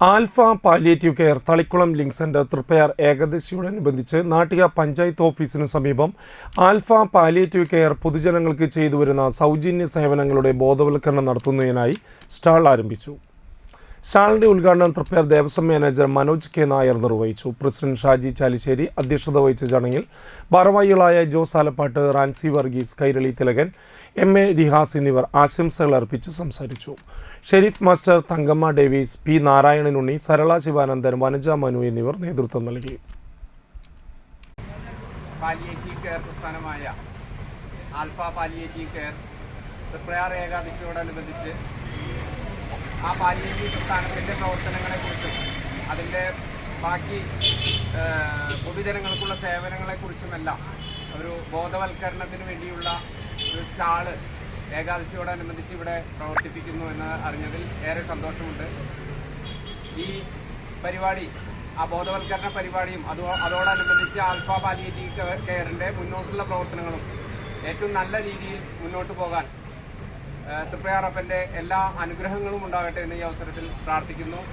Alpha palliative care Thalikulam link centre Triprayar ഏകാദശിയോടനുബന്ധിച്ച് നാട്ടിക പഞ്ചായത്ത് ഓഫീസിനു സമീപം ആൽഫ പാലിയേറ്റീവ് കെയർ പൊതുജനങ്ങൾക്ക് ചെയ്തുവരുന്ന സൗജന്യ സേവനങ്ങളുടെ ബോധവൽക്കരണം നടത്തുന്നതിനായി സ്റ്റാൾ ആരംഭിച്ചു. സ്റ്റാളിന്റെ ഉദ്ഘാടനം തൃപ്പയാർ ദേവസ്വം മാനേജർ മനോജ് കെ നായർ നിർവഹിച്ചു. പ്രസിഡന്റ് ഷാജി ചാലിശ്ശേരി അധ്യക്ഷത വഹിച്ച ചടങ്ങിൽ ഭാരവാഹികളായ ജോസ് ആലപ്പാട്ട്, റാൻസി വർഗീസ്, കൈരളി തിലകൻ, MA റിഹാസ് എന്നിവർ ആശംസകൾ അർപ്പിച്ച് സംസാരിച്ചു. Sherif master, Thankamma Davis, P Narayananunni, Sarala Sivanandan, Vanaja Manu എന്നിവർ നേതൃത്വം നൽകി. പാലിയേറ്റീവ് കെയർ പ്രസ്ഥാനമായ ആൽഫ പാലിയേറ്റീവ് കെയർ തൃപ്പയാർ ഏകാദശിയോടനുബന്ധിച്ച് ആ പാലിയേറ്റീവ് പ്രസ്ഥാനത്തിൻ്റെ പ്രവർത്തനങ്ങളെക്കുറിച്ചും അതിൻ്റെ ബാക്കി പൊതുജനങ്ങൾക്കുള്ള സേവനങ്ങളെക്കുറിച്ചുമെല്ലാം ഒരു ബോധവൽക്കരണത്തിന് വേണ്ടിയുള്ള ഒരു സ്റ്റാള് ഏകാദശിയോടനുബന്ധിച്ച് ഇവിടെ പ്രവർത്തിപ്പിക്കുന്നു എന്ന് അറിഞ്ഞതിൽ ഏറെ സന്തോഷമുണ്ട്. ഈ പരിപാടി, ആ ബോധവൽക്കരണ പരിപാടിയും അതോടനുബന്ധിച്ച് ആൽഫ പാലിയേറ്റീവ് കെയറിൻ്റെ മുന്നോട്ടുള്ള പ്രവർത്തനങ്ങളും ഏറ്റവും നല്ല രീതിയിൽ മുന്നോട്ട് പോകാൻ തൃപ്പയാറപ്പൻ്റെ എല്ലാ അനുഗ്രഹങ്ങളും ഉണ്ടാകട്ടെ എന്ന് ഈ അവസരത്തിൽ പ്രാർത്ഥിക്കുന്നു.